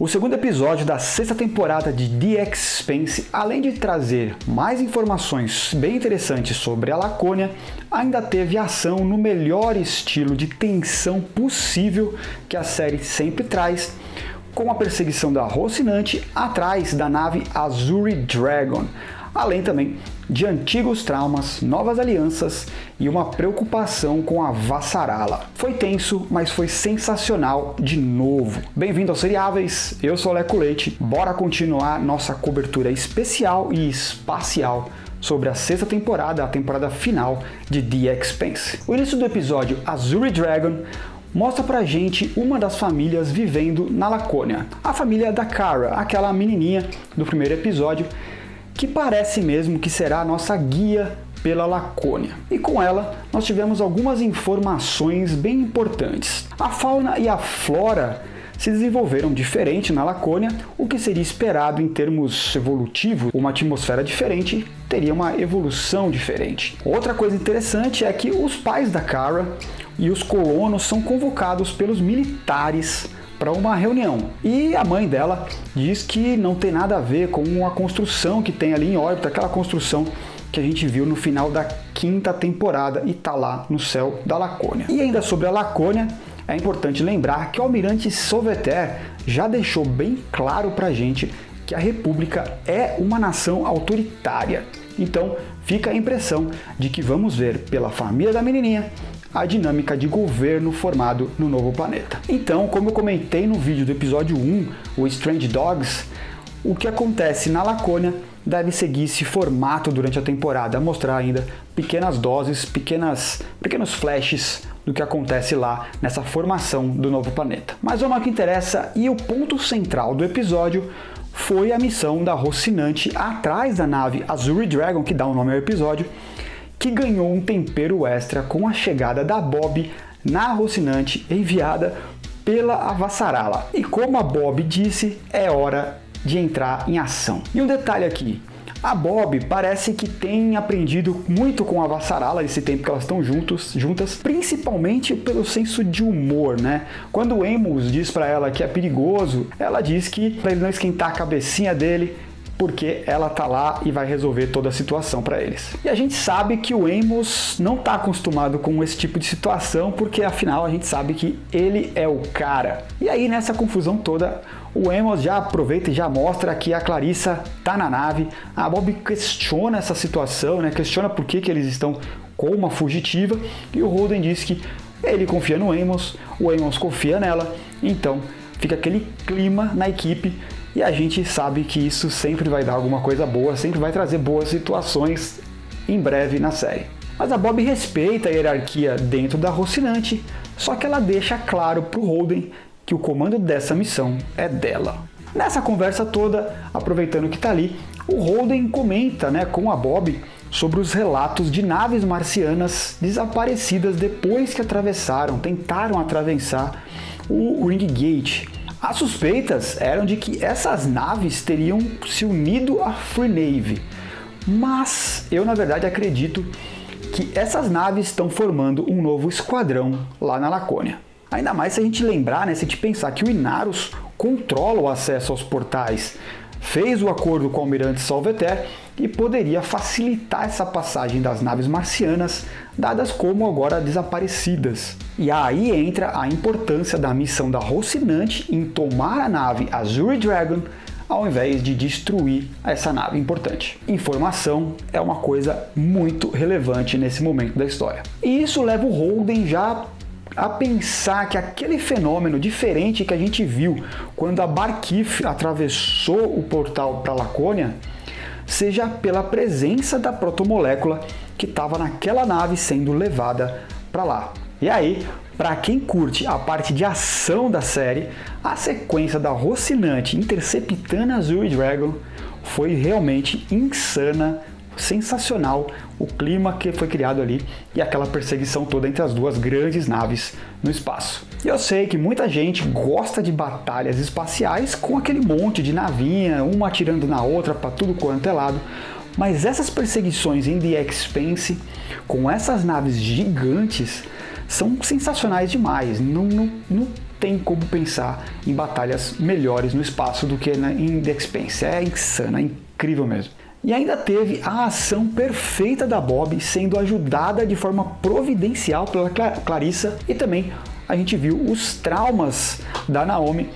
O segundo episódio da sexta temporada de The Expanse, além de trazer mais informações bem interessantes sobre a Laconia, ainda teve ação no melhor estilo de tensão possível que a série sempre traz, com a perseguição da Rocinante atrás da nave Azure Dragon, além também de antigos traumas, novas alianças e uma preocupação com a Vassarala. Foi tenso, mas foi sensacional de novo. Bem-vindo aos Seriáveis, eu sou o Leco Leite, bora continuar nossa cobertura especial e espacial sobre a sexta temporada, a temporada final de The Expanse. O início do episódio Azure Dragon mostra pra gente uma das famílias vivendo na Laconia, a família da Kara, aquela menininha do primeiro episódio, que parece mesmo que será a nossa guia pela Laconia. E com ela nós tivemos algumas informações bem importantes. A fauna e a flora se desenvolveram diferente na Laconia, o que seria esperado em termos evolutivos. Uma atmosfera diferente teria uma evolução diferente. Outra coisa interessante é que os pais da Kara e os colonos são convocados pelos militares para uma reunião. E a mãe dela diz que não tem nada a ver com a construção que tem ali em órbita, aquela construção que a gente viu no final da quinta temporada e tá lá no céu da Laconia. E ainda sobre a Laconia, é importante lembrar que o almirante Sauveterre já deixou bem claro pra gente que a República é uma nação autoritária. Então fica a impressão de que vamos ver pela família da menininha a dinâmica de governo formado no novo planeta. Então, como eu comentei no vídeo do episódio 1, o Strange Dogs, o que acontece na Laconia deve seguir esse formato durante a temporada, mostrar ainda pequenas doses, pequenos flashes do que acontece lá nessa formação do novo planeta. Mas vamos ao que interessa, e o ponto central do episódio foi a missão da Rocinante atrás da nave Azure Dragon, que dá o nome ao episódio, que ganhou um tempero extra com a chegada da Bob na Rocinante enviada pela Vassarala. E como a Bob disse, é hora de entrar em ação. E um detalhe aqui, a Bob parece que tem aprendido muito com a Vassarala esse tempo que elas estão juntas, principalmente pelo senso de humor, né? Quando o Amos diz para ela que é perigoso, ela diz que para ele não esquentar a cabecinha dele, porque ela tá lá e vai resolver toda a situação para eles. E a gente sabe que o Amos não tá acostumado com esse tipo de situação, porque afinal a gente sabe que ele é o cara. E aí nessa confusão toda, o Amos já aproveita e já mostra que a Clarissa tá na nave. A Bob questiona essa situação, né? Questiona por que eles estão com uma fugitiva, e o Holden diz que ele confia no Amos, o Amos confia nela, então fica aquele clima na equipe. E a gente sabe que isso sempre vai dar alguma coisa boa, sempre vai trazer boas situações em breve na série. Mas a Bob respeita a hierarquia dentro da Rocinante, só que ela deixa claro para o Holden que o comando dessa missão é dela. Nessa conversa toda, aproveitando que está ali, o Holden comenta, com a Bob sobre os relatos de naves marcianas desaparecidas depois que tentaram atravessar o Ring Gate. As suspeitas eram de que essas naves teriam se unido à Free Navy, mas eu na verdade acredito que essas naves estão formando um novo esquadrão lá na Laconia. Ainda mais se a gente lembrar, se a gente pensar que o Inarus controla o acesso aos portais, fez o acordo com o almirante Sauveterre e poderia facilitar essa passagem das naves marcianas, dadas como agora desaparecidas. E aí entra a importância da missão da Rocinante em tomar a nave Azure Dragon, ao invés de destruir essa nave importante. Informação é uma coisa muito relevante nesse momento da história. E isso leva o Holden já a pensar que aquele fenômeno diferente que a gente viu quando a Barkif atravessou o portal para Laconia seja pela presença da protomolécula que estava naquela nave sendo levada para lá. E aí, para quem curte a parte de ação da série, a sequência da Rocinante interceptando a Azure Dragon foi realmente insana, sensacional, o clima que foi criado ali e aquela perseguição toda entre as duas grandes naves no espaço. E eu sei que muita gente gosta de batalhas espaciais com aquele monte de navinha, uma atirando na outra para tudo quanto é lado, mas essas perseguições em The Expanse, com essas naves gigantes, são sensacionais demais. Não tem como pensar em batalhas melhores no espaço do que em The Expanse. É insano, é incrível mesmo. E ainda teve a ação perfeita da Bob sendo ajudada de forma providencial pela Clarissa, e também a gente viu os traumas da Naomi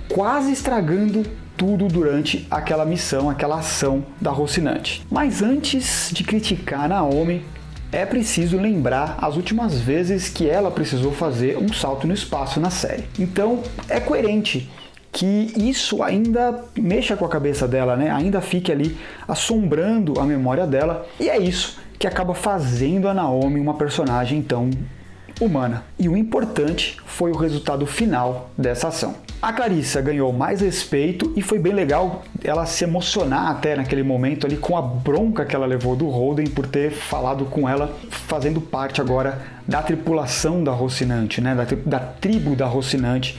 quase estragando tudo durante aquela missão, aquela ação da Rocinante. Mas antes de criticar a Naomi, é preciso lembrar as últimas vezes que ela precisou fazer um salto no espaço na série. Então é coerente que isso ainda mexa com a cabeça dela, né? Ainda fique ali assombrando a memória dela, e é isso que acaba fazendo a Naomi uma personagem tão humana. E o importante foi o resultado final dessa ação. A Clarissa ganhou mais respeito e foi bem legal ela se emocionar até naquele momento ali com a bronca que ela levou do Holden por ter falado com ela, fazendo parte agora da tripulação da Rocinante, né? Da tribo da Rocinante,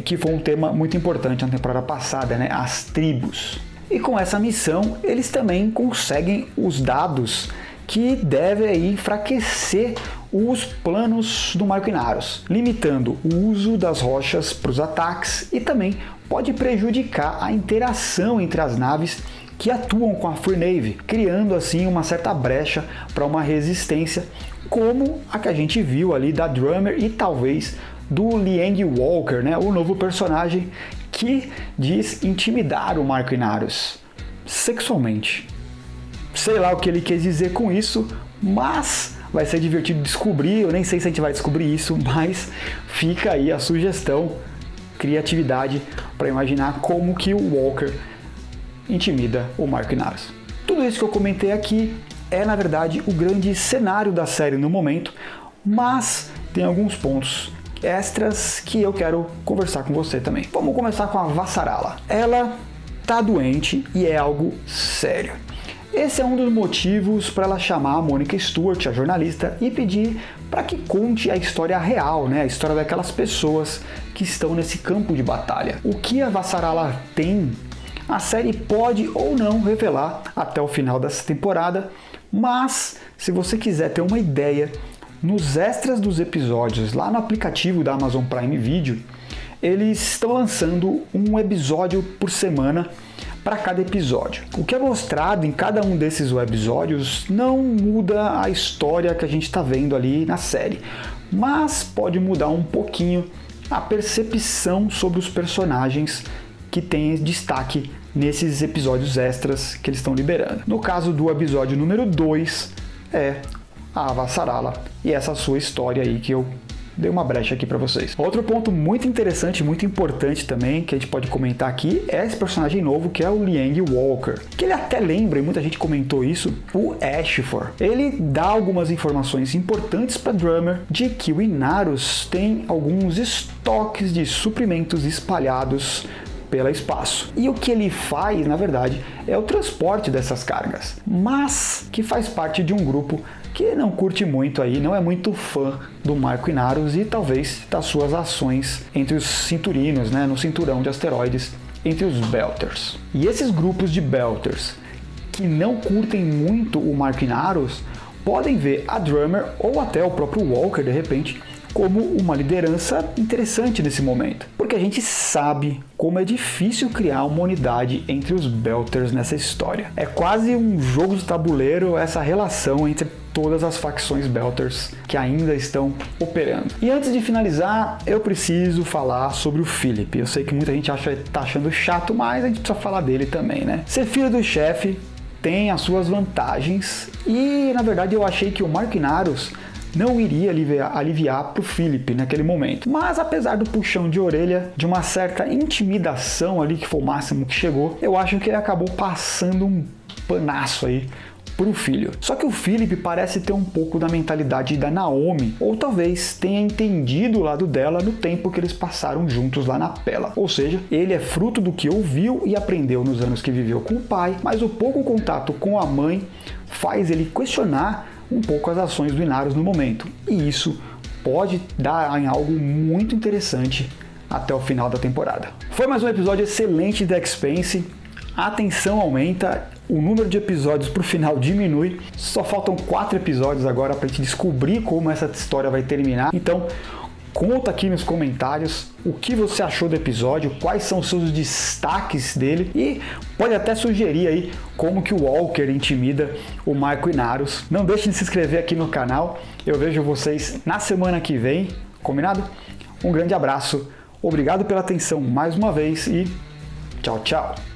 que foi um tema muito importante na temporada passada, né? As tribos. E com essa missão, eles também conseguem os dados que devem aí enfraquecer os planos do Marco Inaros, limitando o uso das rochas para os ataques, e também pode prejudicar a interação entre as naves que atuam com a Free Navy, criando assim uma certa brecha para uma resistência, como a que a gente viu ali da Drummer e talvez do Liang Walker, né, o novo personagem que diz intimidar o Marco Inaros sexualmente. Sei lá o que ele quis dizer com isso, mas vai ser divertido descobrir. Eu nem sei se a gente vai descobrir isso, mas fica aí a sugestão, criatividade para imaginar como que o Walker intimida o Marco Inaros. Tudo isso que eu comentei aqui é, na verdade, o grande cenário da série no momento, mas tem alguns pontos extras que eu quero conversar com você também. Vamos começar com a Vassarala. Ela tá doente e é algo sério. Esse é um dos motivos para ela chamar a Monica Stewart, a jornalista, e pedir para que conte a história real, né? A história daquelas pessoas que estão nesse campo de batalha. O que a Vassarala tem, a série pode ou não revelar até o final dessa temporada, mas se você quiser ter uma ideia, nos extras dos episódios, lá no aplicativo da Amazon Prime Video, eles estão lançando um episódio por semana para cada episódio. O que é mostrado em cada um desses episódios não muda a história que a gente está vendo ali na série, mas pode mudar um pouquinho a percepção sobre os personagens que têm destaque nesses episódios extras que eles estão liberando. No caso do episódio número 2 é a Vassarala e essa sua história aí que eu dei uma brecha aqui para vocês. Outro ponto muito interessante, muito importante também, que a gente pode comentar aqui, é esse personagem novo que é o Liang Walker, que ele até lembra, e muita gente comentou isso, o Ashford. Ele dá algumas informações importantes para Drummer de que o Inaros tem alguns estoques de suprimentos espalhados pelo espaço. E o que ele faz, na verdade, é o transporte dessas cargas, mas que faz parte de um grupo que não curte muito aí, não é muito fã do Marco Inaros e talvez das suas ações entre os cinturinos, né, no cinturão de asteroides, entre os Belters. E esses grupos de Belters que não curtem muito o Marco Inaros podem ver a Drummer ou até o próprio Walker, de repente, como uma liderança interessante nesse momento. Porque a gente sabe como é difícil criar uma unidade entre os Belters nessa história. É quase um jogo de tabuleiro essa relação entre todas as facções Belters que ainda estão operando. E antes de finalizar, eu preciso falar sobre o Philip. Eu sei que muita gente tá achando chato, mas a gente precisa falar dele também, né? Ser filho do chefe tem as suas vantagens e, na verdade, eu achei que o Marco Inaros não iria aliviar para o Philip naquele momento. Mas apesar do puxão de orelha, de uma certa intimidação ali, que foi o máximo que chegou, eu acho que ele acabou passando um panaço aí para o filho. Só que o Philip parece ter um pouco da mentalidade da Naomi, ou talvez tenha entendido o lado dela no tempo que eles passaram juntos lá na Pela. Ou seja, ele é fruto do que ouviu e aprendeu nos anos que viveu com o pai, mas o pouco contato com a mãe faz ele questionar um pouco as ações do Inaros no momento. E isso pode dar em algo muito interessante até o final da temporada. Foi mais um episódio excelente de The Expanse. A tensão aumenta, o número de episódios para o final diminui. Só faltam 4 episódios agora para a gente descobrir como essa história vai terminar. Então, Conta aqui nos comentários o que você achou do episódio, quais são os seus destaques dele e pode até sugerir aí como que o Walker intimida o Marco Inarus. Não deixe de se inscrever aqui no canal, eu vejo vocês na semana que vem, combinado? Um grande abraço, obrigado pela atenção mais uma vez e tchau, tchau!